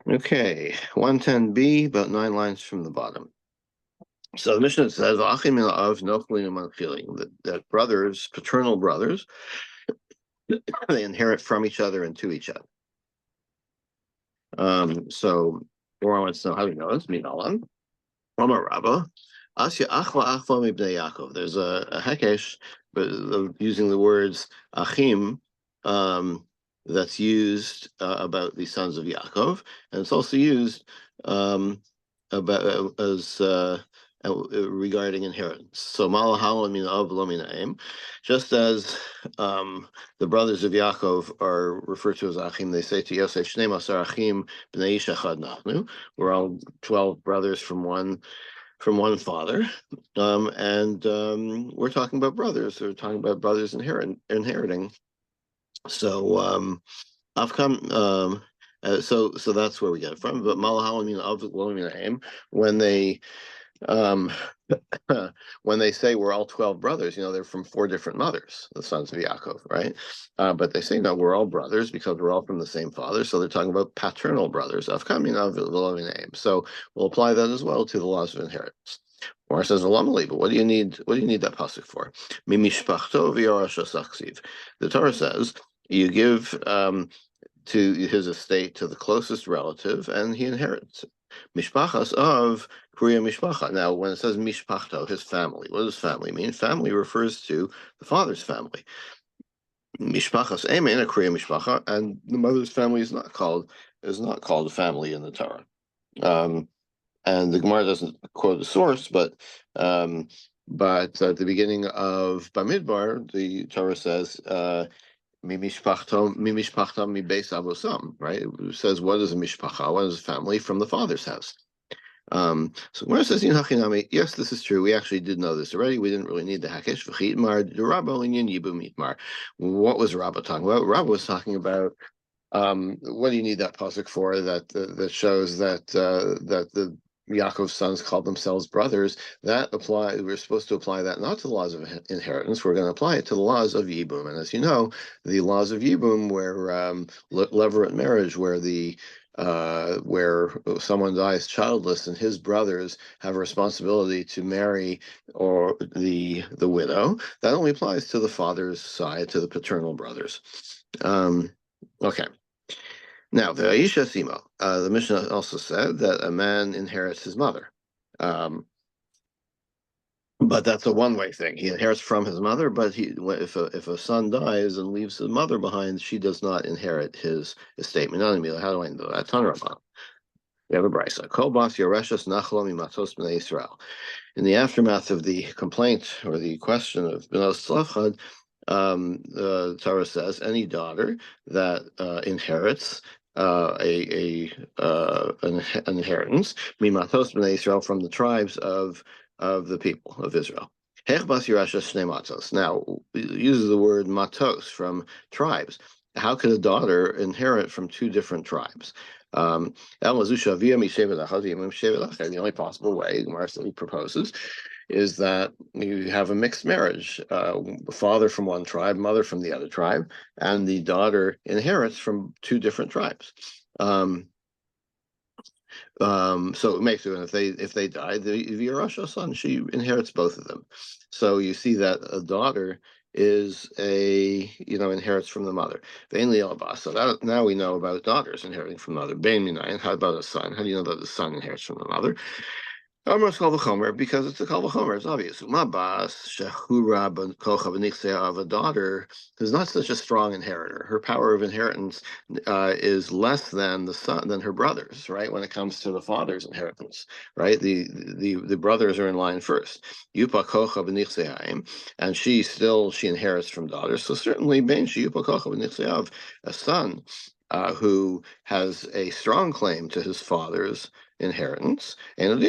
Okay, 110b, about 9 lines from the bottom. So the Mishnah says, "Achim of that brothers, paternal brothers, they inherit from each other and to each other." So Laura wants to know how do you know this? Minalan, Rama Rabba, Asya Achla Achla Mibnei Yaakov. There's a hekesh, but using the words Achim, that's used about the sons of Yaakov, and it's also used about as regarding inheritance. So Malahal min av lo min aim, just as the brothers of Yaakov are referred to as Achim, they say to Yosef, Shnei Masar Achim b'nei ish echad nachnu. We're all 12 brothers from one father, and we're talking about brothers. We're talking about brothers inheriting. So Avkam. So that's where we get it from. But Malahalamina of Lominaim, when they um, when they say we're all 12 brothers, they're from 4 different mothers, the sons of Yaakov, right? But they say no, we're all brothers because we're all from the same father. So they're talking about paternal brothers. Avkam of Lominaim. So we'll apply that as well to the laws of inheritance. Or says Alamali, but what do you need? What do you need that pasuk for? Mimishpachto v'yarashasaksiv. The Torah says you give to his estate to the closest relative, and he inherits it. Mishpachas of Kriya Mishpacha. Now, when it says Mishpachto, his family, what does family mean? Family refers to the father's family. Mishpachas Emin, a Kriya Mishpacha, and the mother's family is not called a family in the Torah. And the Gemara doesn't quote the source, but at the beginning of Bamidbar, the Torah says, "Mimishpachtam mi beis avosam." Right? It says, "What is a mishpacha? What is a family from the father's house?" So Gemara says, yes, this is true. We actually did know this already. We didn't really need the hakesh. What was Rabbah talking about? Rabbah was talking about what do you need that pasuk for? That shows that the Yaakov's sons called themselves brothers. We're supposed to apply that not to the laws of inheritance. We're going to apply it to the laws of yibum. And as you know, the laws of yibum, where levirate marriage, where someone dies childless and his brothers have a responsibility to marry or the widow, that only applies to the father's side, to the paternal brothers. Okay. Now, the Aisha Simo, the Mishnah also said that a man inherits his mother. But that's a one-way thing. He inherits from his mother, but if a son dies and leaves his mother behind, she does not inherit his estate. How do I know that? Tanrama. We have a brisa. Kol bas Yereshus nachlo mimatos b'nei Yisrael. In the aftermath of the complaint or the question of Bnos Tzlachad, the Torah says any daughter that inherits an inheritance, mimatos b'nei Israel, from the tribes of the people of Israel. Hech bas Yerusha shnei matos. Now, it uses the word matos, from tribes. How could a daughter inherit from 2 different tribes? The only possible way, Marcel proposes, is that you have a mixed marriage, father from one tribe, mother from the other tribe, and the daughter inherits from 2 different tribes. So it makes it, and if they die, the Yerusha son, she inherits both of them. So you see that a daughter is inherits from the mother. So now we know about daughters inheriting from the mother. Bein minayin. How about a son? How do you know that the son inherits from the mother? Almost kal v'chomer, because it's a kal v'chomer. It's obvious. Umabas shehura b'kocha v'nichsei of a daughter is not such a strong inheritor. Her power of inheritance is less than her brothers. Right, when it comes to the father's inheritance, right, the brothers are in line first. Yupa kocha v'nichsei, and she inherits from daughters. So certainly, ben she yupa kocha v'nichsei of a son who has a strong claim to his father's inheritance, and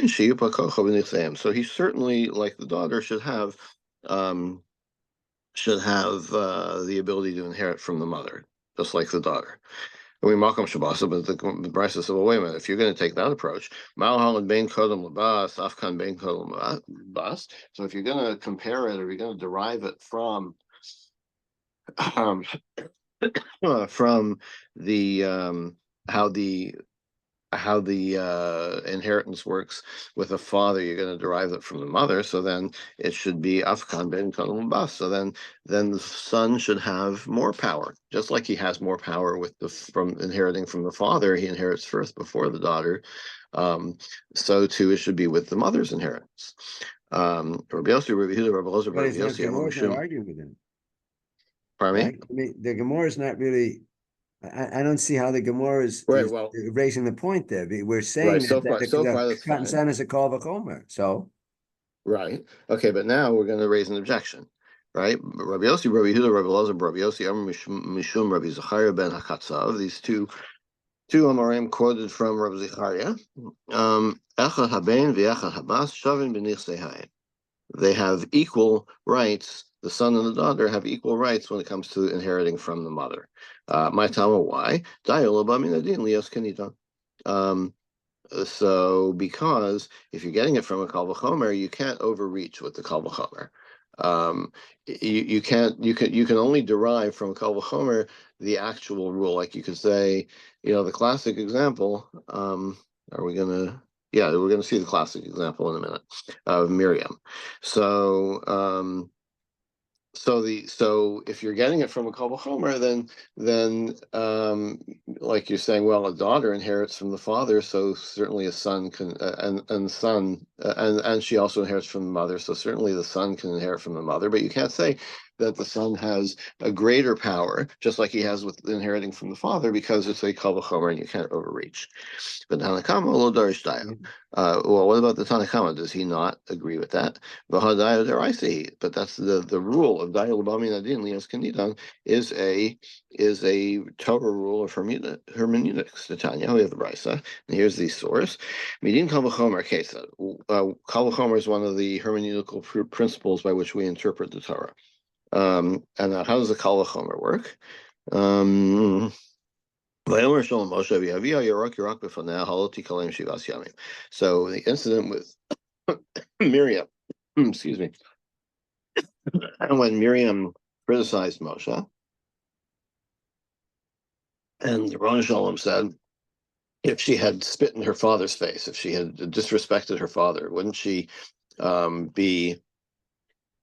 so he certainly, like the daughter, should have the ability to inherit from the mother, just like the daughter. We Malcolm Shabasa, but the Bryce said, well, wait a minute, if you're going to take that approach, Malhal Bain Kodam Labas, Afkan Bain Kodam Labas. So if you're going to compare it, or you're going to derive it from the how the how the inheritance works with a father, you're going to derive it from the mother. So then it should be Afkan ben Kanal Bas. So then the son should have more power, just like he has more power with from inheriting from the father. He inherits first before the daughter. So too it should be with the mother's inheritance. Rabbi Yossi, Rabbi Yehuda, Rabbi Elazar, But Rabbi it's not Yossi, Amar Gemara is not Mishum. arguing with him, Pardon me? right? I mean, the Gemara is not really. I don't see how the Gemara Right. is Well, raising the point there. We're right. saying So that far, so the far that's cotton fine. son is a kol v'chomer. So Right. Okay, but now we're going to raise an objection, right? Rabbi Yossi, Rabbi Yehuda, Rabbi Elazar, Rabbi Yossi, Amar Mishum, Rabbi Zachariah ben Hakatzav. These two Amorim quoted from Rabbi Zachariah. Echad haben v'echad habas shavin b'nichsei hayim. They have equal rights. The son and the daughter have equal rights when it comes to inheriting from the mother. My Tama, why? So because if you're getting it from a kal v'chomer, you can't overreach with the kal v'chomer. You can only derive from kal v'chomer the actual rule. Like you could say, the classic example. Are we gonna? Yeah, we're gonna see the classic example in a minute of Miriam. So so if you're getting it from a kol v'chomer, then like you're saying, well, a daughter inherits from the father, so certainly a son can, and son, and she also inherits from the mother, so certainly the son can inherit from the mother. But you can't say that the son has a greater power, just like he has with inheriting from the father, because it's a kol v'chomer and you can't overreach. But Tanakama lo darish dayo. Well, what about the Tanakama? Does he not agree with that? But that's the rule of Dayo Labami Nadin Lias Kandidan is a Torah rule of hermeneutics. The Tanya, we have the Brisa, and here's the source. Midin Kal V'chomer Kesa. Kal V'chomer is one of the hermeneutical principles by which we interpret the Torah. And how does the Kal V'chomer work? So the incident with Miriam, excuse me, and when Miriam criticized Moshe, and the Rosh Shalom said, if she had spit in her father's face, if she had disrespected her father, be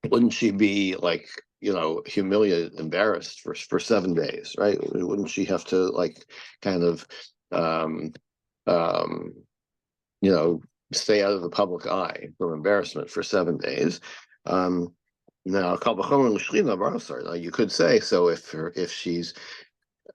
wouldn't she be like humiliated, embarrassed for 7 days, right? Wouldn't she have to like kind of um, um, stay out of the public eye from embarrassment for 7 days? Now, you could say so if she's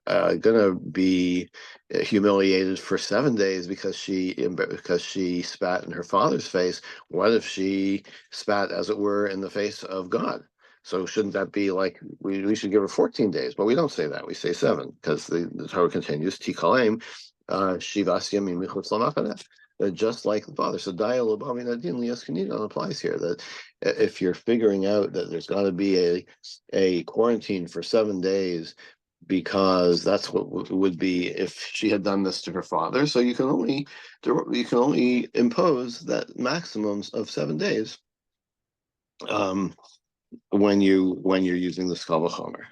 gonna be humiliated for 7 days because she spat in her father's face. What if she spat, as it were, in the face of God? So shouldn't that be like we should give her 14 days? But we don't say that. We say 7 because the Torah continues tikalem shivas yamim michutz lamachaneh. Just like the father. So dial adin lias kanidon applies here. That if you're figuring out that there's got to be a quarantine for 7 days because that's what would be if she had done this to her father. So you can only impose that maximums of 7 days when you're using the skala chomer.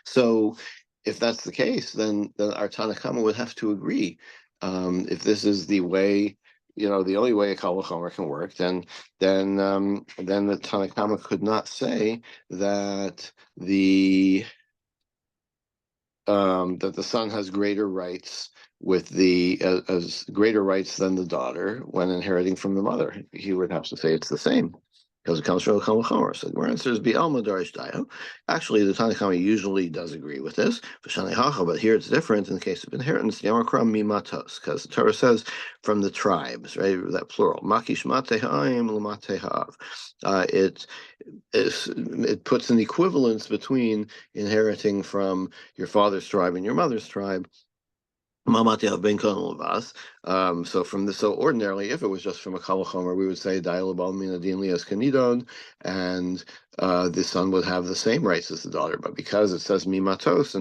So if that's the case, then our Tanakama would have to agree. If this is the way, the only way a kal v'chomer can work, then the Tanakama could not say that the son has greater rights as greater rights than the daughter when inheriting from the mother. He would have to say it's the same because it comes from a kal v'chomer. So the answer is B'alma Darish Dayo. Actually, the Tanakhama usually does agree with this, but here it's different in the case of inheritance. Yamakram mimatos, because the Torah says from the tribes, right? That plural. Makish mateha'im l'matehav. It puts an equivalence between inheriting from your father's tribe and your mother's tribe. So ordinarily, if it was just from a kal v'chomer, we would say dialabal minadin lias kanidon, and the son would have the same rights as the daughter. But because it says mimatos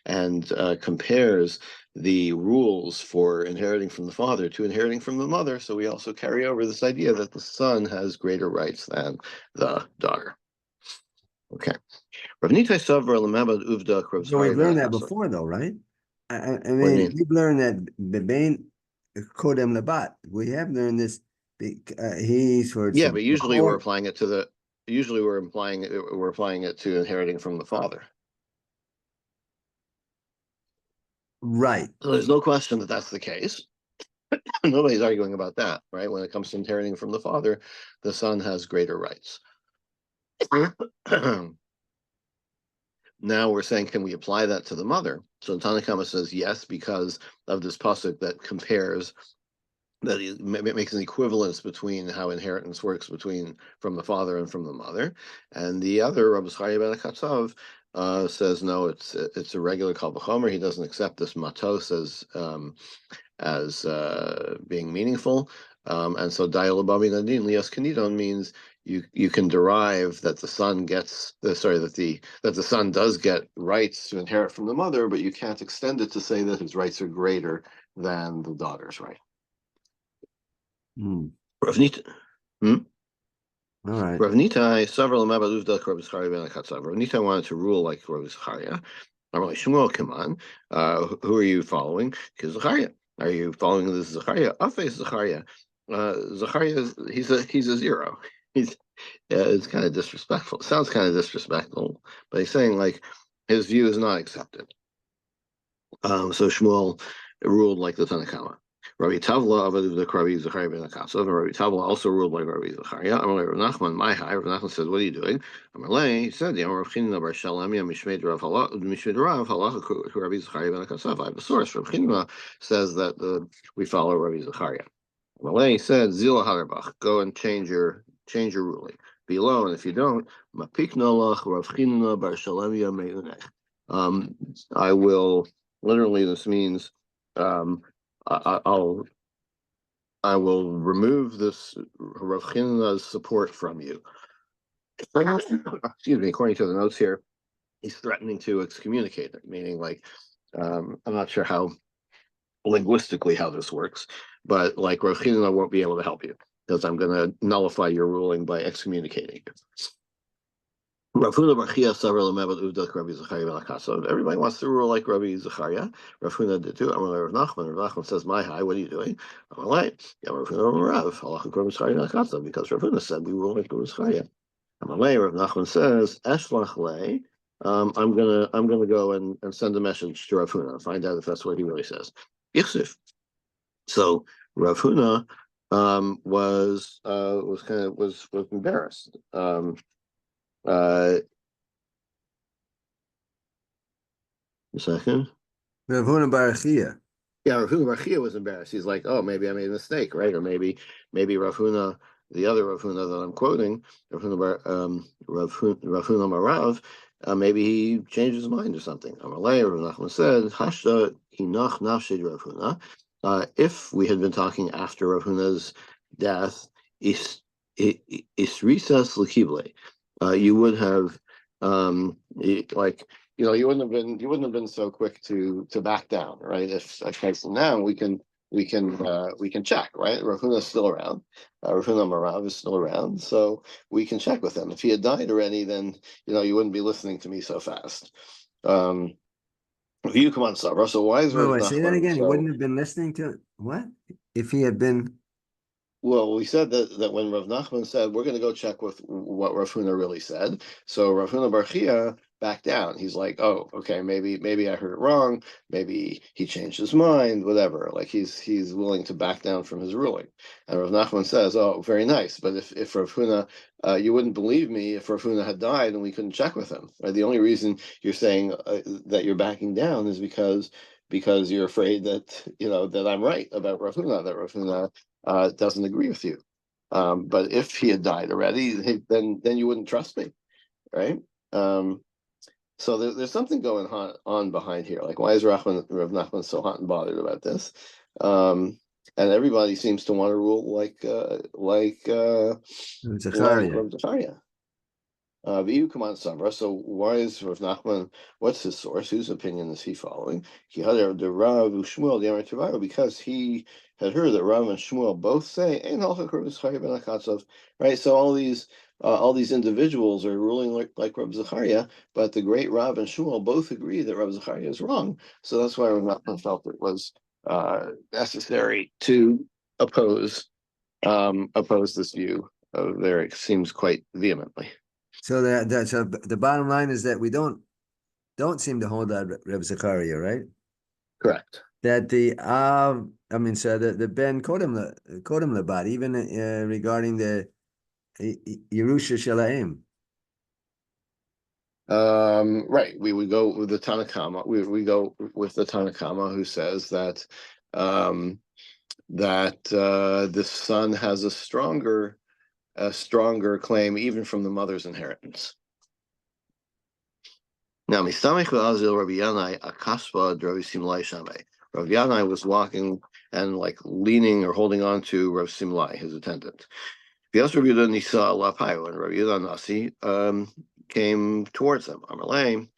and compares the rules for inheriting from the father to inheriting from the mother, so we also carry over this idea that the son has greater rights than the daughter. Okay. Rav Nitai Savra Lamabad Uvda Krav So we've Zachariah ben learned that Akasav. before, though, right? I What do you mean, mean? we've learned that Bebain Kodem Labat. We have learned this. He's for Yeah, but usually we're before, applying it to the. Usually we're applying it to inheriting from the father. right. So there's no question that that's the case. Nobody's arguing about that, right? When it comes to inheriting from the father, the son has greater rights. Now we're saying, can we apply that to the mother? So Tanakama says yes, because of this pasuk that compares, that it makes an equivalence between how inheritance works between from the father and from the mother. And the other, Rabbi Zachariah ben Akatsav, says no, it's a regular kal v'chomer. He doesn't accept this matos as being meaningful. And so dialabami nadin lias kanidon means you can derive that the son gets that the son does get rights to inherit from the mother, but you can't extend it to say that his rights are greater than the daughter's right. Hmm. Rav Nita, All right. Rav Nitai several Mabaduvda Rav Zachariah ben Akatsav. Rav Nitai wanted to rule like Rav Zachariah. Amalei Shmuel, come on, who are you following? Zachariah. Are you following this Zachariah? Afe Zachariah. Zachariah, he's a zero. He's it's kind of disrespectful. It sounds kind of disrespectful, but he's saying like his view is not accepted. So Shmuel ruled like the Tanakama. Rabbi Tavla of the Rabbi Zachariah ben Akasov, and Rabbi Tavla also ruled like Rabbi Zachariah. Amalei Rav Nachman, my high. Rav Nachman said, "What are you doing?" Amalei, he said, "The Rav Chinna bar Shalem Yam Mishmei Rav Halacha who Rabbi Zachariah ben Akasov." I have a source. Rav Chinna says that we follow Rabbi Zachariah. Amalei said, "Zila Haderbach, go and change your ruling below, and if you don't, Mapik Nolach Rav Chinna bar Shalem Yam Me'unech." I will. Literally, this means I'll I will remove this Rav Chinna's support from you. Excuse me. According to the notes here, he's threatening to excommunicate it, meaning like I'm not sure how linguistically how this works, but like Rav Chinna won't be able to help you because I'm going to nullify your ruling by excommunicating you. Everybody wants to rule like Rabbi Zachariah. Rav Huna did too. Rav Nachman says, "My high, what are you doing?" I'm like, "Yeah, Rav Huna Rav. Because Rav Huna said we rule like Rabbi Zachariah." I'm like, Rav Nachman says, "Eshlach le." I'm gonna go and send a message to Rav Huna and find out if that's what he really says. Yichsif. So Rav Huna was embarrassed. A second. Rav Huna bar Achia. Yeah, Rav Huna Bar was embarrassed. He's like, oh, maybe I made a mistake, right? Or maybe Rav Huna, the other Rav Huna that I'm quoting, Rav Huna Rav Huna Marav, maybe he changed his mind or something. Amalei, Rav Nachman said, Hashda hinach nafshid Rav Huna. If we had been talking after Rav Huna's death, isrisas lekible, you would have like you wouldn't have been so quick to back down, right? If okay, so now we can check, right? Rav Huna is still around. Rav Huna Marav is still around, so we can check with him. If he had died already, then you wouldn't be listening to me so fast. You come on, Sabra. So why is Wait, Rav wait, say that Nachman again. He so? wouldn't have been listening to it. What? If he had been. Well, we said that when Rav Nachman said we're going to go check with what Rav Huna really said, so Rav Huna Bar Chia backed down. He's like, "Oh, okay, maybe I heard it wrong. Maybe he changed his mind. Whatever." Like he's willing to back down from his ruling. And Rav Nachman says, "Oh, very nice. But if Rav Huna, you wouldn't believe me if Rav Huna had died and we couldn't check with him. Right? The only reason you're saying that you're backing down is because you're afraid that that I'm right about Rav Huna, that Rav Huna doesn't agree with you. But if he had died already, then you wouldn't trust me, right? So there's something going on behind here. Like, why is Rav Nachman so hot and bothered about this? And everybody seems to want to rule like Zachariah. Rav Zachariah. V'yu Kaman Samra. So why is Rav Nachman? What's his source? Whose opinion is he following? The Rav Shmuel the Amar because he had heard that Rav and Shmuel both say Ein Halcha Rav Zachariah ben Akatzov. Right. So all these all these individuals are ruling like Reb Zachariah, but the great Rav and Shmuel both agree that Reb Zachariah is wrong. So that's why Rav Nachman felt it was necessary to oppose this view of there. It seems quite vehemently. So so the bottom line is that we don't seem to hold that Reb Zachariah, right? Correct. That I mean, so the Ben Kodem Labat, even regarding the Yerusha Shalaim. Right. We would go with the Tanakama. We go with the Tanakama, who says that the son has a stronger claim even from the mother's inheritance. Now, Mistamech Azil Rabbi Yanai Akaspa Rabbi Simlai Shame. Rabbi Yanai was walking and like leaning or holding on to Rabbi Simlai, his attendant. V'yas Rabbi Yehuda Nisa Lapayo, and Rabbi Yehuda Nasi came towards them. Amalei,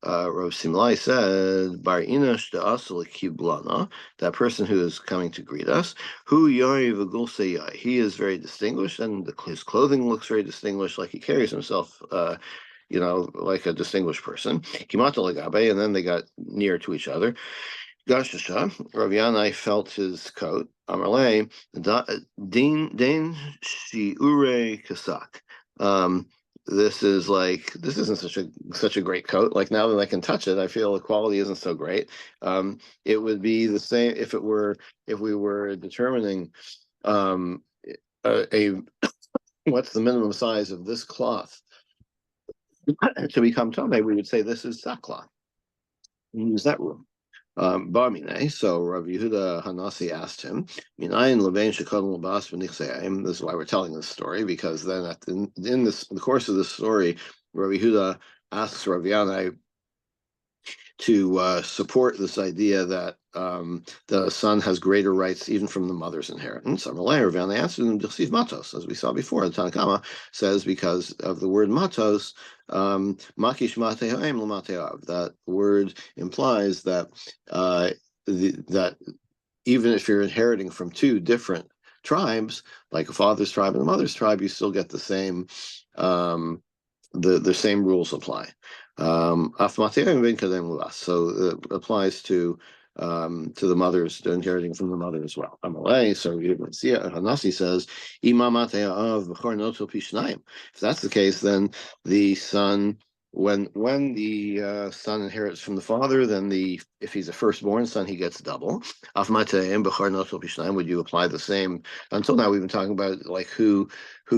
Rabbi Simlai said, Bar Inash de Asal Kiblana, that person who is coming to greet us, who Yari V'gul Seyai, he is very distinguished, and his clothing looks very distinguished, like he carries himself like a distinguished person. Kimata Lagabe, and then they got near to each other. Gashasha, Rav Yanai felt his coat. Amarle, Din Shiure Kasak. This isn't such a great coat. Like now that I can touch it, I feel the quality isn't so great. It would be the same if we were determining a what's the minimum size of this cloth to become tome. We would say this is sackcloth. Use that rule. Barmine, so Rav Yehuda Hanasi asked him, Minayin Levain Shekadol Labas V'Nichseim. This is why we're telling this story, because then in the course of this story, Rav Yehuda asks Rav Yanai to support this idea that the son has greater rights even from the mother's inheritance. Rav Yanai answered him, Matos, as we saw before. The Tanakama says because of the word matos, makish matehaim l'mateav. That word implies that that even if you're inheriting from two different tribes, like a father's tribe and a mother's tribe, you still get the same same rules apply. So it applies to the mothers, inheriting from the mother as well. Amalei, so Hanasi says, if that's the case, then the son, when the son inherits from the father, then if he's a firstborn son, he gets double. Would you apply the same? Until now, we've been talking about like who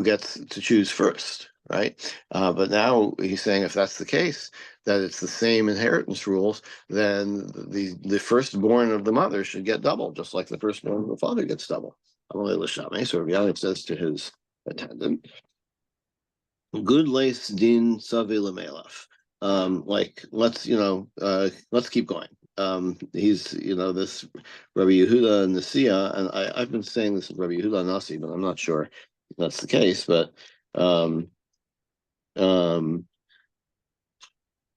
gets to choose first, right? But now he's saying if that's the case, that it's the same inheritance rules, then the firstborn of the mother should get double, just like the firstborn of the father gets double. So Rabbi says to his attendant, "Good lace din savi lemelaf." Let's keep going. He's this Rabbi Yehuda Nasiya, and I've been saying this is Rabbi Yehuda Nasi, but I'm not sure if that's the case. But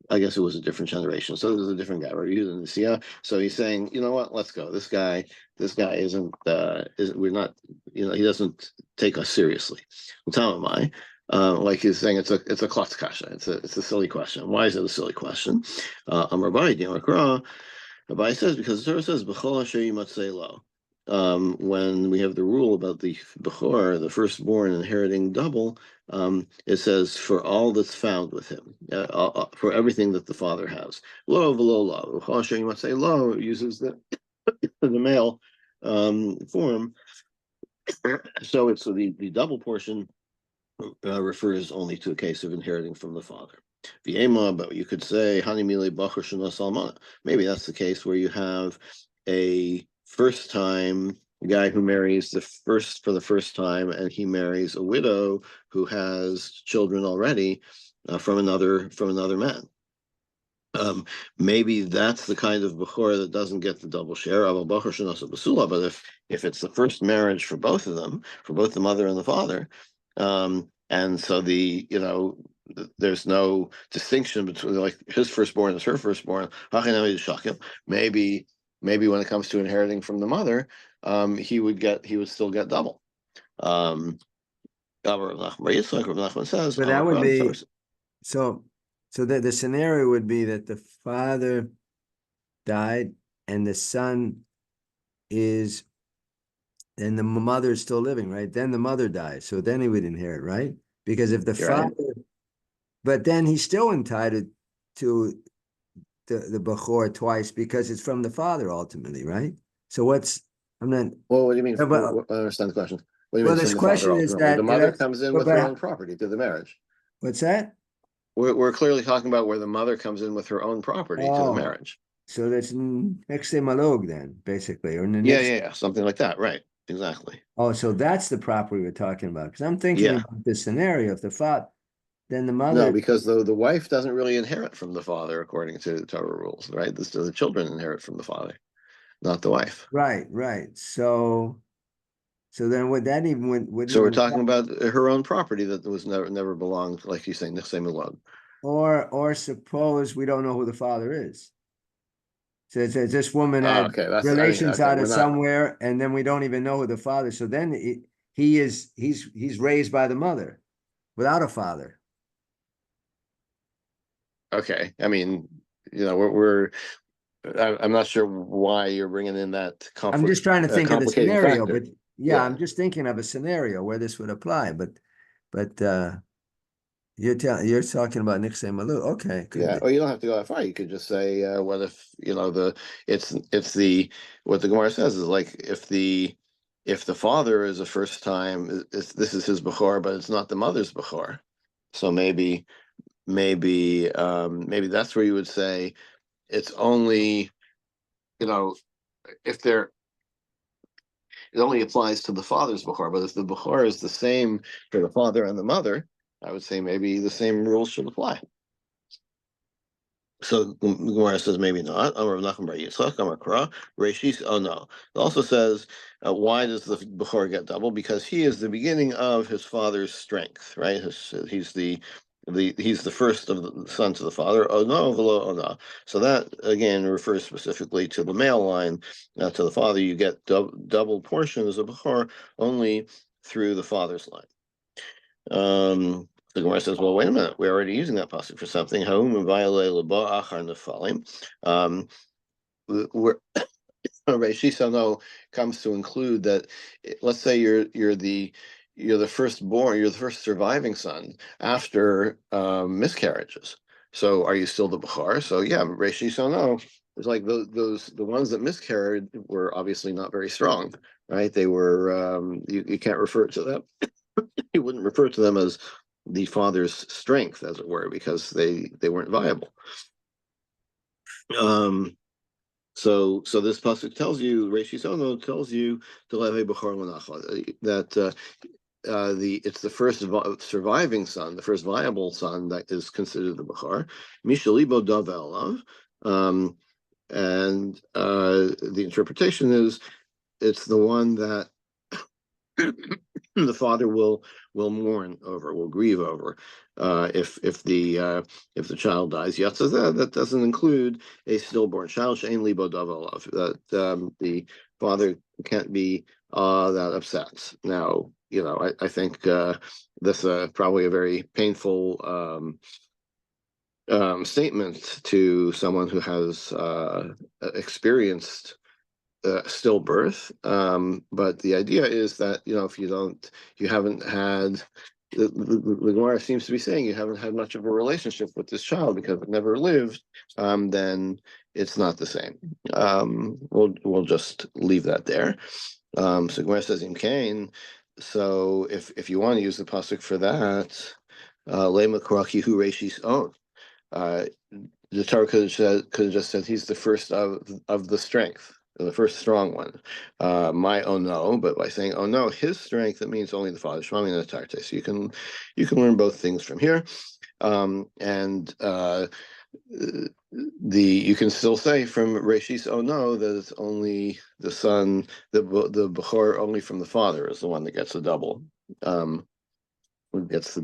I guess it was a different generation. So there's a different guy, Rabbi Yehuda Nasiya. So he's saying, you know what? Let's go. This guy isn't. We're not. He doesn't take us seriously. Tell him I. Like he's saying, it's a klutz kasha. It's a silly question. Why is it a silly question? Amar Rabbi Rabbi says because the Torah says b'chol asher yimatzei lo. When we have the rule about the bechor, the firstborn inheriting double, it says for all that's found with him, for everything that the father has. Lo v'lo lo. B'chol asher yimatzei lo uses the male form, so it's the double portion. Refers only to a case of inheriting from the father. V'ema, but you could say hanimile bachur shana salmana. Maybe that's the case where you have a first-time guy who marries for the first time, and he marries a widow who has children already from another man. Maybe that's the kind of bechor that doesn't get the double share. But if it's the first marriage for both of them, for both the mother and the father, and so there's no distinction between like his firstborn is her firstborn. Maybe when it comes to inheriting from the mother, he would still get double. Rav Nachman bar Yitzchak, Rav Nachman says, But Amar that would Kra, the Torah be so. So the scenario would be that the father died and the son is, and the mother is still living, right? Then the mother dies, so then he would inherit, right? Because if the you're right. father, but then he's still entitled to the Bechor twice because it's from the father ultimately, right? So what's, I'm not, Well, what do you mean? but I don't understand the question. What do you mean well, it's this from the father question is ultimately? The that mother that's, comes in with her own property to the marriage. what's that? We're clearly talking about where the mother comes in with her own property to the Oh, marriage. so that's next day malog then, basically, or the Yeah, next. yeah, yeah, something like that. Right. Exactly. Oh, so that's the property we're talking about. Because I'm thinking Yeah. about this scenario. If the father, then the No, mother, because the wife doesn't really inherit from the father according to the Torah rules, right? The children inherit from the father, not the wife. right, right. So then would that even wouldn't So we're even, talking about her own property that was never belonged, like you say, Nechsei Milad. or suppose we don't know who the father is. So this woman Ah, had okay. I mean, relations okay, out we're of not. somewhere, and then we don't even know who the father. So then he's raised by the mother without a father. Okay. I mean, we're I'm not sure why you're bringing in that I'm just trying to think of the complicating scenario, factor. but yeah, Yeah. I'm just thinking of a scenario where this would apply. But you're talking about Nixay Malu. Okay, could Yeah, be. or you don't have to go that far. You could just say, what if it's the what the Gemara says is like if the father is a first time, this is his bechor, but it's not the mother's bechor. So maybe that's where you would say it's only if they're it only applies to the father's bechor, but if the bechor is the same for the father and the mother, I would say maybe the same rules should apply. So Gemara says maybe not. Amar Nachman bar Yitzchak, Amar Kra, Reishis. Oh no. It also says, why does the Bechor get double? Because he is the beginning of his father's strength, right? He's the first of the sons of the father. Oh no, velo, oh no. So that again refers specifically to the male line, to the father. You get double portions of Bechor only through the father's line. The Gemara says, well, wait a minute. We're already using that pasuk for something. Um, where Reishis comes to include that, let's say you're the firstborn, you're the first surviving son after miscarriages. So are you still the Bechar? So yeah, Reishis it's like the ones that miscarried were obviously not very strong, right? They were you can't refer to them. You wouldn't refer to them as the father's strength, as it were, because they weren't viable. Um, so this pasuk tells you, Reishi Sono tells you to leve b'chor l'nacha, that it's the first surviving son, the first viable son that is considered the b'chor. Mishalibo dav elav, and the interpretation is it's the one that the father will mourn over, will grieve over, if the child dies. Yatzazeh, that doesn't include a stillborn child. She'ein libo davalav, that the father can't be that upset. Now, I think this probably a very painful statement to someone who has experienced stillbirth. But the idea is that if you haven't had the Gemara seems to be saying you haven't had much of a relationship with this child because it never lived, then it's not the same. We'll just leave that there. So Gemara says in Cain. So if you want to use the pasuk for that, lema koraki hu reshis own. Uh, the Torah could have just said he's the first of the strength, the first strong one. My oh no, but by saying oh no, his strength, it means only the father. Shmami and the Tarte. So you can learn both things from here, and you can still say from Reshis oh no that it's only the son, the Bechor only from the father is the one that gets the double, um, gets um,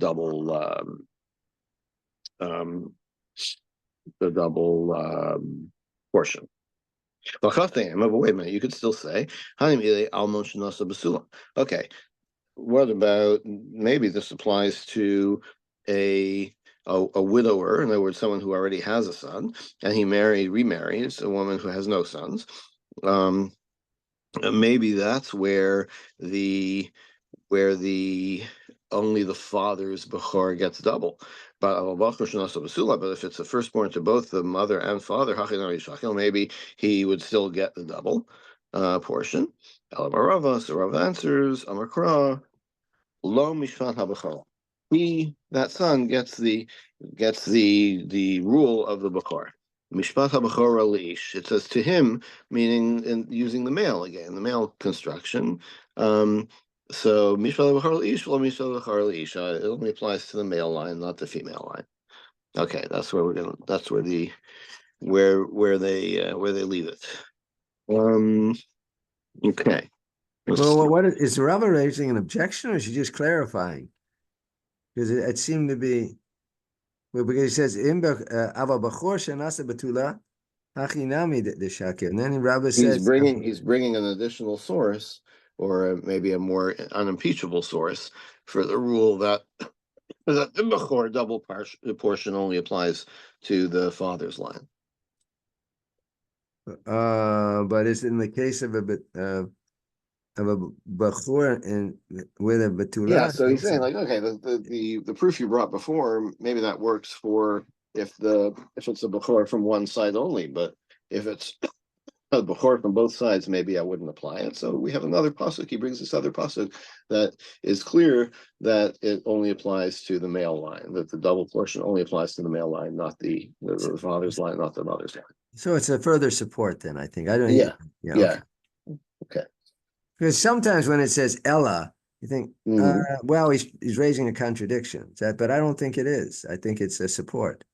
the double portion. But wait a minute, you could still say, okay, what about maybe this applies to a a widower, in other words, someone who already has a son, and he remarries a woman who has no sons. Um, maybe that's where the only the father's bechor gets double. But if it's a firstborn to both the mother and father, maybe he would still get the double portion. Rava, so Rava answers, Amakra, Lo Mishpat HaBechor. That son gets the rule of the Bechor. Mishpat HaBechor Alish. It says to him, meaning in using the male again, the male construction. So Mishpat HaBechor Alish, Lo Mishpat HaBechor Alish. It only applies to the male line, not the female line. Okay, that's where we're gonna. That's where they leave it. Okay. Well, what is Rava raising an objection, or is she just clarifying? Because it seemed to be, well, because he says ava bachor shenasa betula hachinami de shakir, and then Rava says He's bringing an additional source, or maybe a more unimpeachable source, for the rule that the bechor double portion only applies to the father's line. but it's in the case of a bachor and with a betula. Yeah, so he's saying like, okay, the proof you brought before, maybe that works for if it's a bechor from one side only, but if it's a bechor from both sides, maybe I wouldn't apply it. So we have another pasuk. He brings this other pasuk that is clear that it only applies to the male line. That the double portion only applies to the male line, not the father's line, not the mother's line. So it's a further support. Then I think I don't. Yeah, Yeah. Okay. Because sometimes when it says Ella, you think, well, he's raising a contradiction. But I don't think it is. I think it's a support.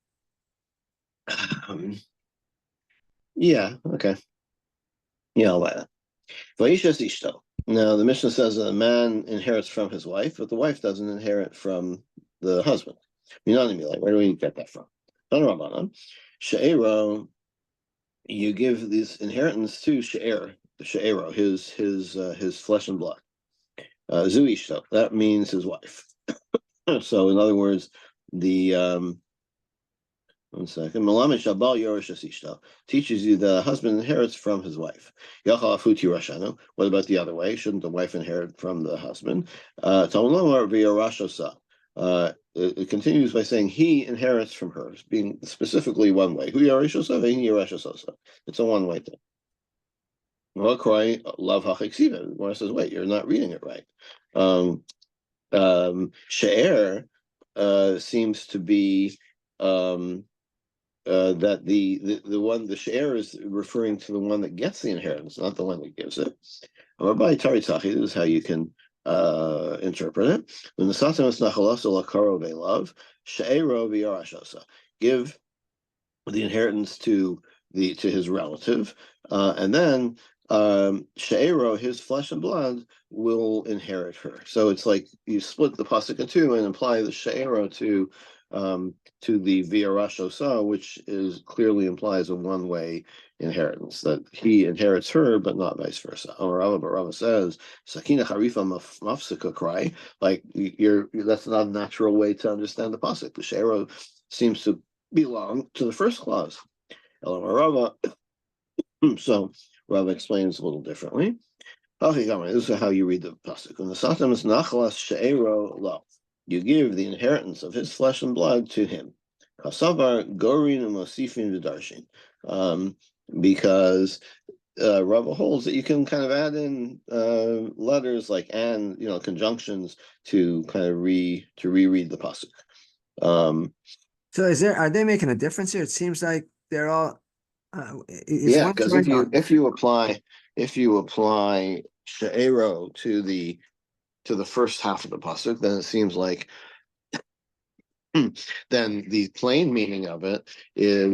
Yeah. Okay. Yeah, I'll buy that. Vayishes ishto. Now the Mishnah says that a man inherits from his wife, but the wife doesn't inherit from the husband. Where do we get that from? She'ero, you give this inheritance to She'ero, his flesh and blood. Zuishto, that means his wife. So in other words, the 1 second. Malamed Shabal Yorish Asishta teaches you the husband inherits from his wife. Yachal Afuti Rashanu. What about the other way? Shouldn't the wife inherit from the husband? It continues by saying he inherits from her, being specifically one way. It's a one-way thing. Love Hachiksiva. Mara says, wait, you're not reading it right. She'er seems to be that the share is referring to the one that gets the inheritance, not the one that gives it. This is how you can interpret it. Give the inheritance to his relative, and then She'ero, his flesh and blood, will inherit her. So it's like you split the pasuk in two and apply the She'ero to the V'arashosa, which clearly implies a one-way inheritance, that he inherits her, but not vice versa. Rava says, Sakina Harifa Mafsika cry, like that's not a natural way to understand the pasuk. The She'ero seems to belong to the first clause. Rava. So Rava explains a little differently. This is how you read the pasuk. When the satam is nachlas she'ero lo, you give the inheritance of his flesh and blood to him. Kasavar gorin and mosifin v'darshin, because Rava holds that you can kind of add in letters like and conjunctions to kind of reread the pasuk. So are they making a difference here? It seems like they're all. Yeah, because if you apply she'ero to the first half of the pasuk, then it seems like then the plain meaning of it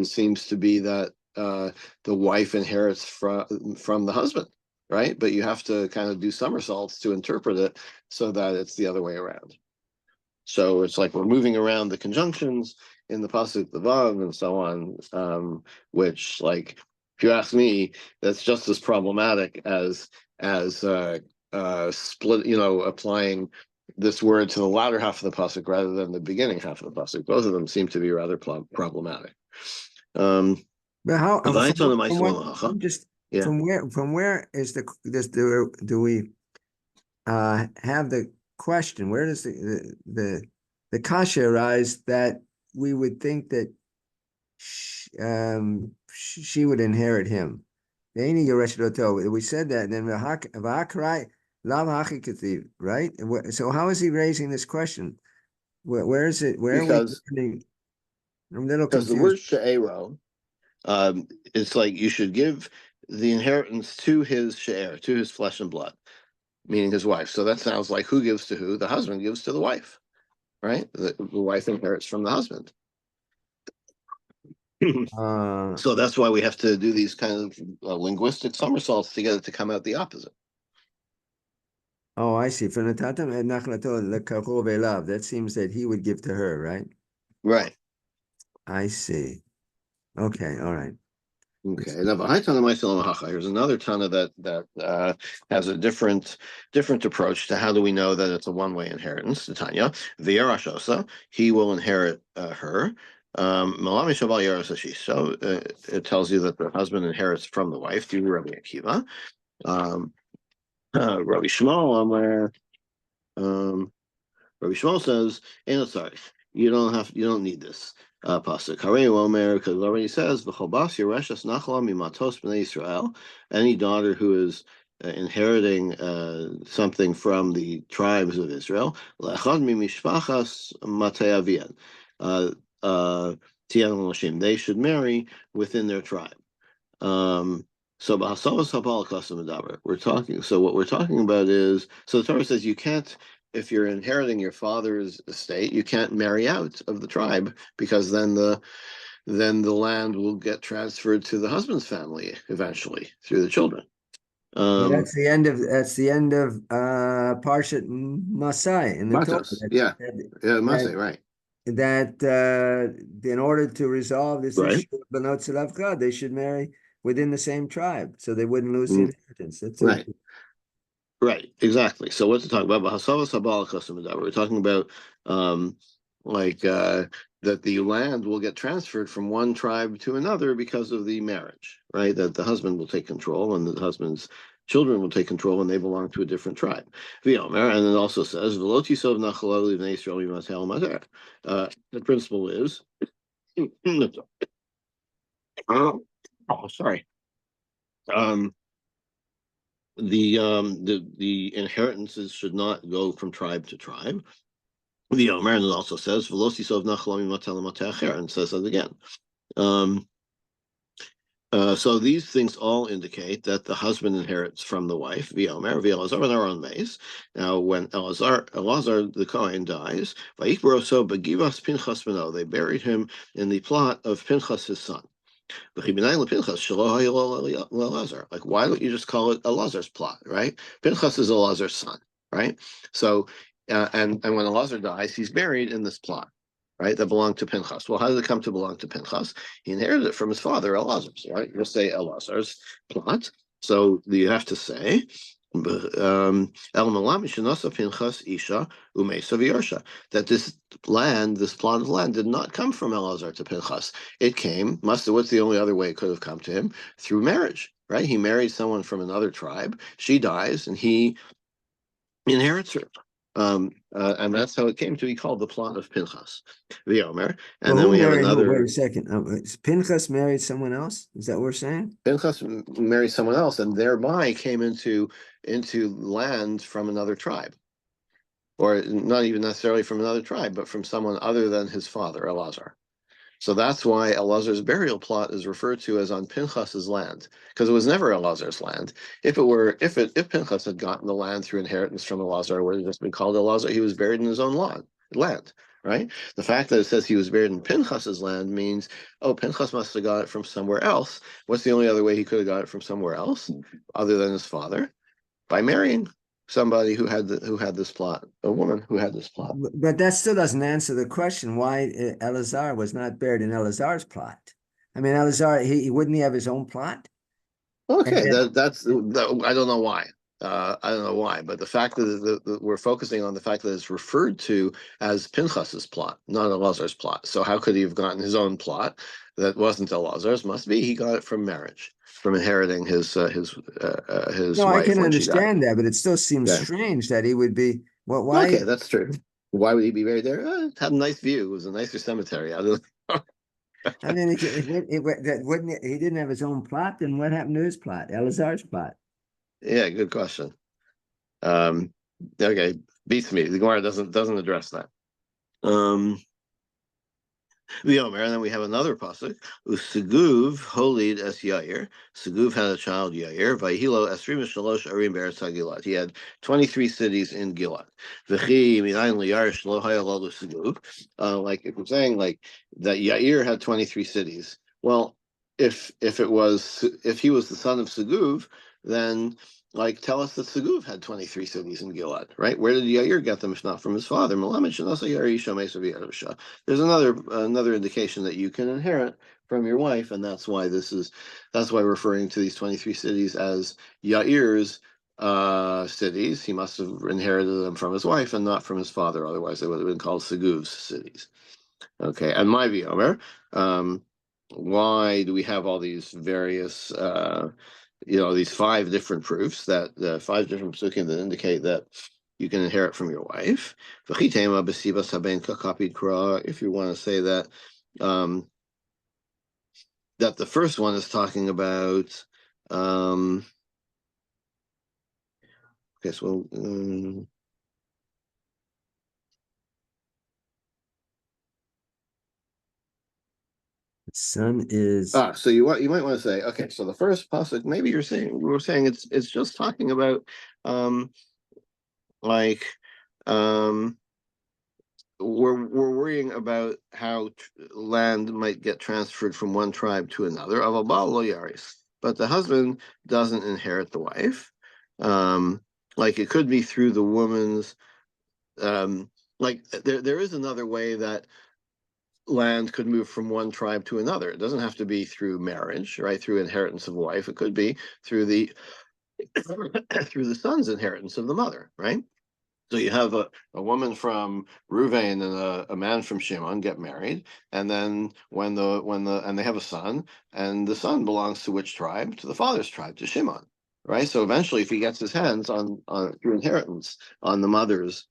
seems to be that the wife inherits from the husband, right? But you have to kind of do somersaults to interpret it so that it's the other way around. So it's like we're moving around the conjunctions in the pasuk, the vav, and so on, which, like, if you ask me, that's just as problematic as split, applying this word to the latter half of the pasuk rather than the beginning half of the pasuk. Both of them seem to be rather problematic. But how, from what, I'm just, Yeah, from where is do we have the question? Where does the kasha arise that we would think that she would inherit him? We said that, and then right? So how is he raising this question? Where is it? Where are we because learning? I'm a little the confused. word she'ero, it's like you should give the inheritance to his she'er, to his flesh and blood, meaning his wife. So that sounds like who gives to who? The husband gives to the wife, right? The wife inherits from the husband. So that's why we have to do these kind of linguistic somersaults to get it to come out the opposite. Oh, I see. That seems that he would give to her, right? Right. I see. Okay, all right. Okay. Now, here's another Tana that has a different approach to how do we know that it's a one-way inheritance. The Tanya, V'yarashosa, he will inherit her. Malami Shabal Yarasashi. So it tells you that the husband inherits from the wife through Rabbi Akiva. Rabbi Shmuel, Rabbi Shmuel says, sorry, you don't need this pasuk. Harei Omer, because it already says, "V'chobas Yereshas Nachla mimatos bnei Israel." Any daughter who is inheriting something from the tribes of Israel, lechad mimishpachas matei avian, tiyan l'shim. They should marry within their tribe. So we're talking. So what we're talking about is, so the Torah says you can't, if you're inheriting your father's estate, you can't marry out of the tribe because then the land will get transferred to the husband's family eventually through the children. That's the end of Parshat Masai in the Torah. Matos, yeah, Masai, right, that in order to resolve this right, issue of Banot Tzedavcha, they should marry within the same tribe, so they wouldn't lose the inheritance. That's right. Right, exactly. So what's it talking about? We're talking about that the land will get transferred from one tribe to another because of the marriage, right? That the husband will take control and the husband's children will take control and they belong to a different tribe. And it also says, the principle is, oh, sorry. The inheritances should not go from tribe to tribe. The Omer and it also says and says that again. So these things all indicate that the husband inherits from the wife. V'Omer v'Elazar are on base. Now, when Elazar the Kohen dies, they buried him in the plot of Pinchas his son. Like, why don't you just call it Elazar's plot, right? Pinchas is Elazar's son, right? So, and when Elazar dies, he's buried in this plot, right? That belonged to Pinchas. Well, how did it come to belong to Pinchas? He inherited it from his father, Elazar's, right? You'll say Elazar's plot. So you have to say, that this land, this plot of land, did not come from Elazar to Pinchas. It came, what's the only other way it could have come to him? Through marriage, right? He married someone from another tribe. She dies, and he inherits her. And that's how it came to be called the plot of Pinchas, the Omer. And then who we have married who? another. Wait a second. Pinchas married someone else? Is that what we're saying? Pinchas married someone else, and thereby came into land from another tribe, or not even necessarily from another tribe, but from someone other than his father, Elazar. So that's why Elazar's burial plot is referred to as on Pinchas's land, because it was never Elazar's land. If Pinchas had gotten the land through inheritance from Elazar, it would have just been called Elazar. He was buried in his own land, right? The fact that it says he was buried in Pinchas's land means, oh, Pinchas must have got it from somewhere else. What's the only other way he could have got it from somewhere else, other than his father? By marrying somebody who had this plot, a woman who had this plot. But that still doesn't answer the question why Elazar was not buried in Elazar's plot. I mean, Elazar, he wouldn't he have his own plot? Okay, that's I don't know why. I don't know why, but the fact that we're focusing on the fact that it's referred to as Pinchas's plot, not Elazar's plot. So how could he have gotten his own plot that wasn't Elazar's? Must be he got it from marriage, from inheriting his No, I wife can when she died. understand that, but it still seems Yeah. strange that he would be. What? Okay, Why? that's true. Why would he be buried there? Had a nice view. It was a nicer cemetery. I don't know. I mean, that wouldn't he didn't have his own plot. Then what happened to his plot? Elazar's plot. Yeah, good question. Um, okay, beats me. The Gemara doesn't address that. Um, the Omer, and then we have another pasuk. Useguv holid es Yair. Seguv had a child Yair. Vayhilo esrim shalosh arim beretz Gilad. He had 23 cities in Gilad. V'chi minayin liyar shlo hayalalu Seguv. Like if we're saying like that Yair had 23 cities. Well, if he was the son of Seguv, then like tell us that Seguv had 23 cities in Gilad, right? Where did Yair get them if not from his father? There's another indication that you can inherit from your wife, and that's why referring to these 23 cities as Yair's cities. He must have inherited them from his wife and not from his father. Otherwise, they would have been called Seguv's cities. Okay, and my view, why do we have all these various these five different proofs five different psukim that indicate that you can inherit from your wife. If you want to say that that the first one is talking about okay, so The son is. so you might want to say, okay, so the first pasuk, maybe we're saying it's just talking about like we're worrying about how land might get transferred from one tribe to another. But the husband doesn't inherit the wife. Like it could be through the woman's. Like there is another way that land could move from one tribe to another. It doesn't have to be through marriage, right? Through inheritance of a wife. It could be through the through the son's inheritance of the mother, right? So you have a woman from Ruvain and a man from Shimon get married, and then and they have a son, and the son belongs to which tribe? To the father's tribe, to Shimon, right? So eventually, if he gets his hands on through inheritance on the mother's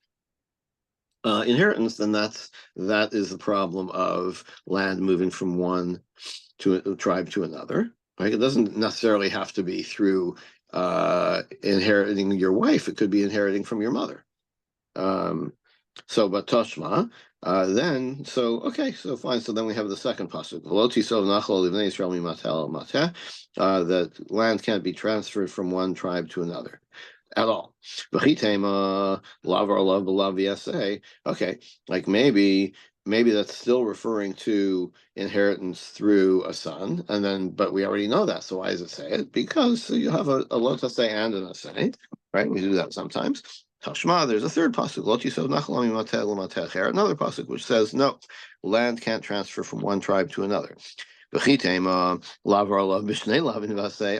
inheritance, then that is the problem of land moving from one to a tribe to another. Right? It doesn't necessarily have to be through inheriting your wife. It could be inheriting from your mother. But Toshma, okay, so fine. So then we have the second pasuk. That land can't be transferred from one tribe to another at all. Okay, like maybe that's still referring to inheritance through a son, but we already know that. So why does it say it? Because you have a lotus say and an assay, right? We do that sometimes. Tashma, there's a third pasuk, another pasuk which says no, land can't transfer from one tribe to another. Say,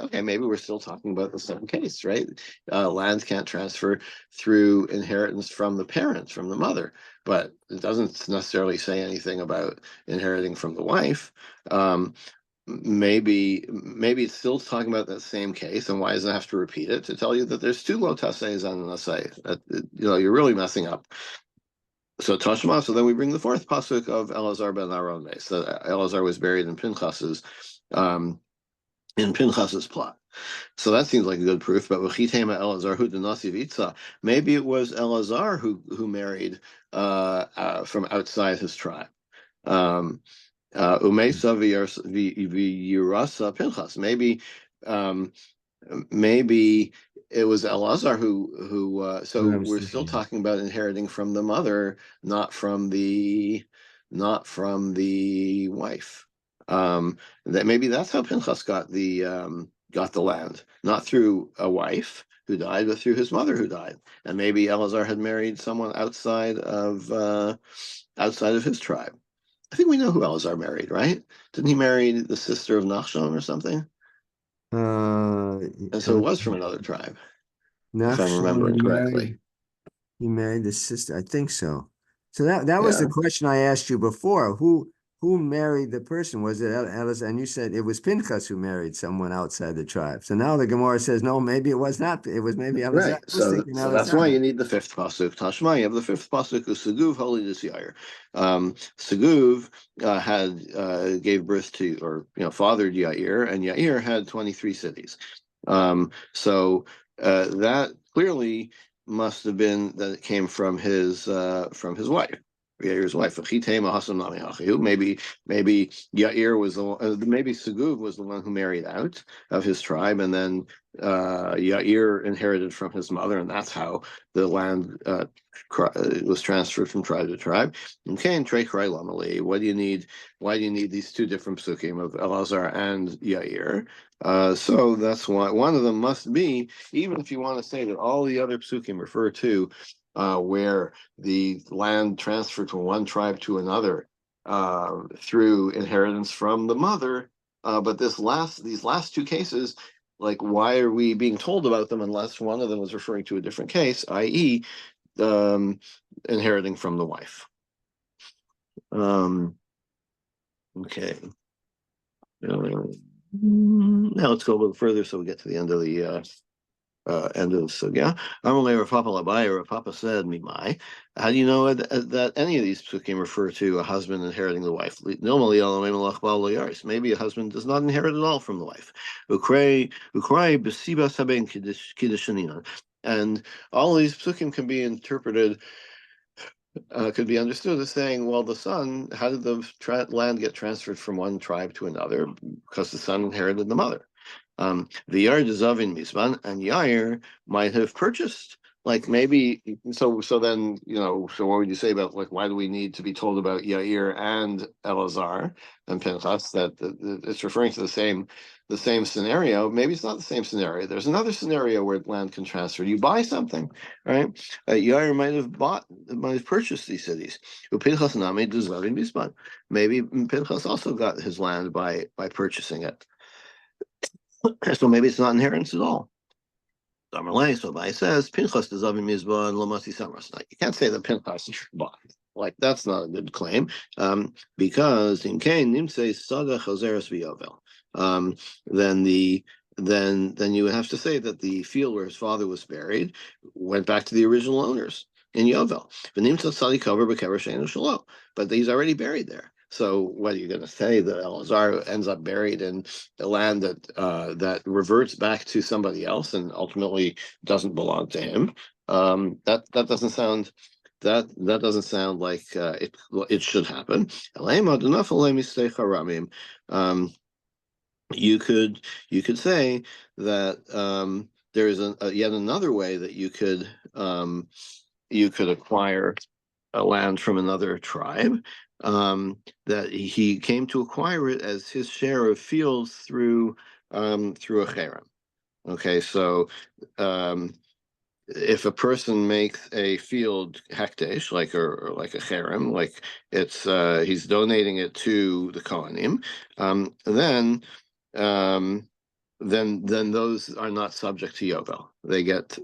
okay, maybe we're still talking about the same case, right? Land can't transfer through inheritance from the parents, from the mother, but it doesn't necessarily say anything about inheriting from the wife. Maybe it's still talking about that same case, and why does it have to repeat it to tell you that there's two lotases and an asay? You're really messing up. So Tashma, so then we bring the fourth pasuk of Elazar ben Aaron. So Elazar was buried in Pinchas's plot. So that seems like a good proof. But Elazar hu maybe it was Elazar who married from outside his tribe. Umesa v'yirasa Pinchas. Maybe it was Elazar who What so I was we're still thinking. talking about inheriting from the mother, not from the wife. That maybe that's how Pinchas got the land, not through a wife who died, but through his mother who died. And maybe Elazar had married someone outside of his tribe. I think we know who Elazar married, right? Didn't he marry the sister of Nachshon or something? Uh, And so it was from another tribe. if I'm Nachshon, remembering correctly. he married the sister. I think so. So that was the Yeah, question I asked you before. Who married the person? Was it Ellis? And you said it was Pinchas who married someone outside the tribe. So now the Gemara says no, maybe it was not. It was maybe Elazar. right. I was So thinking that's why Elazar. you need the fifth pasuk. Tashma, you have the fifth pasuk of Seguv Holy Yair. Seguv had gave birth to, or fathered Yair, and Yair had 23 cities. So that clearly must have been that it came from his wife. Yair's wife. Maybe Yair was maybe Seguv was the one who married out of his tribe, and then Yair inherited from his mother, and that's how the land was transferred from tribe to tribe. Okay, and Trey Lamali, what do you need? Why do you need these two different psukim of Elazar and Yair? So that's why one of them must be, even if you want to say that all the other psukim refer to where the land transferred from one tribe to another through inheritance from the mother. But these last two cases, like, why are we being told about them unless one of them is referring to a different case, i.e., inheriting from the wife? Um, okay. Now let's go a little further so we get to the end of the sugya. Amalei Rav Papa Labai, Rav Papa said, "Mimai." How do you know that any of these psukim refer to a husband inheriting the wife? Maybe a husband does not inherit at all from the wife. And all these psukim can be interpreted, could be understood as saying, well, the son, how did the land get transferred from one tribe to another? Because the son inherited the mother. The Yair Zavin Misman, and Yair might have purchased, like, maybe. So then, so what would you say about, like, why do we need to be told about Yair and Elazar and Pinchas? That it's referring to the same scenario. Maybe it's not the same scenario. There's another scenario where land can transfer. You buy something, right? Yair might have purchased these cities. Pinchas Nami Zavin Misman. Maybe Pinchas also got his land by purchasing it. So maybe it's not inheritance at all. So Bai says Pinchas does Avim Mizbah and Lamasi Samras. Now you can't say that Pinchas bought. Like, that's not a good claim, because in Cain Nimse Saga Chazeres V'Yovel. Then you would have to say that the field where his father was buried went back to the original owners in Yovel. But he's already buried there. So what are you going to say, that Elazar ends up buried in a land that reverts back to somebody else and ultimately doesn't belong to him? That doesn't sound like it should happen. You could say that there is yet another way that you could acquire a land from another tribe, that he came to acquire it as his share of fields through a cherem. Okay, so if a person makes a field hekdesh, like a cherem, like it's he's donating it to the Kohanim, then um, those are not subject to Yovel. They get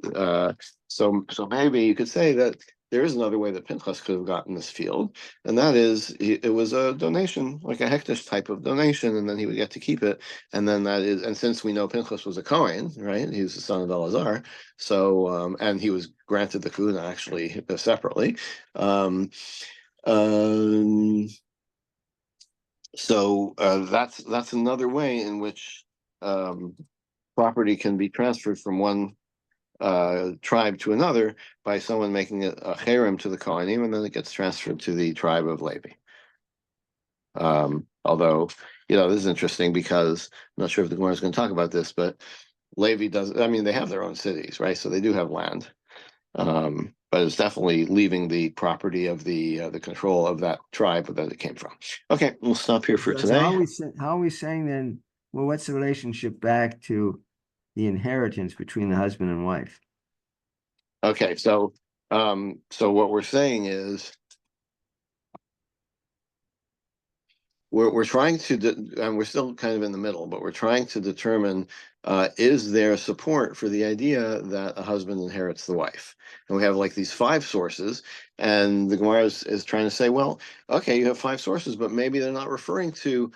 so maybe you could say that there is another way that Pinchas could have gotten this field, and that is it was a donation, like a hektish type of donation, and then he would get to keep it. And then and since we know Pinchas was a Kohen, right? He was the son of Elazar, so and he was granted the kuna actually separately. Um, um, that's another way in which property can be transferred from one tribe to another by someone making a cherem to the Kohanim, and then it gets transferred to the tribe of Levi. Although, this is interesting because I'm not sure if the Gemara is going to talk about this, but Levi does. I mean, they have their own cities, right? So they do have land, but it's definitely leaving the property of the control of that tribe that it came from. Okay, we'll stop here for So today. how are we saying then? Well, what's the relationship back to the inheritance between the husband and wife? Okay, so what we're saying is we're trying to, and we're still kind of in the middle, but we're trying to determine, is there support for the idea that a husband inherits the wife? And we have like these five sources, and the Gemara is trying to say, well, okay, you have five sources, but maybe they're not referring to,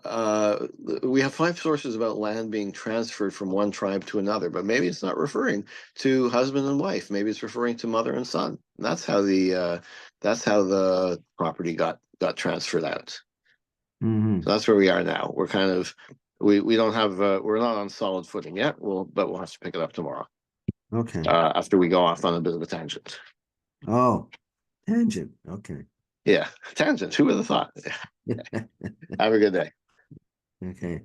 uh, we have five sources about land being transferred from one tribe to another, but maybe it's not referring to husband and wife. Maybe it's referring to mother and son. And that's how the property got transferred out. So Mhm. that's where we are now. We're kind of we don't have we're not on solid footing yet. We'll have to pick it up tomorrow Okay. after we go off on a bit of a tangent. Oh, tangent. Okay. Yeah, tangent. Who would have thought? Have a good day. Okay.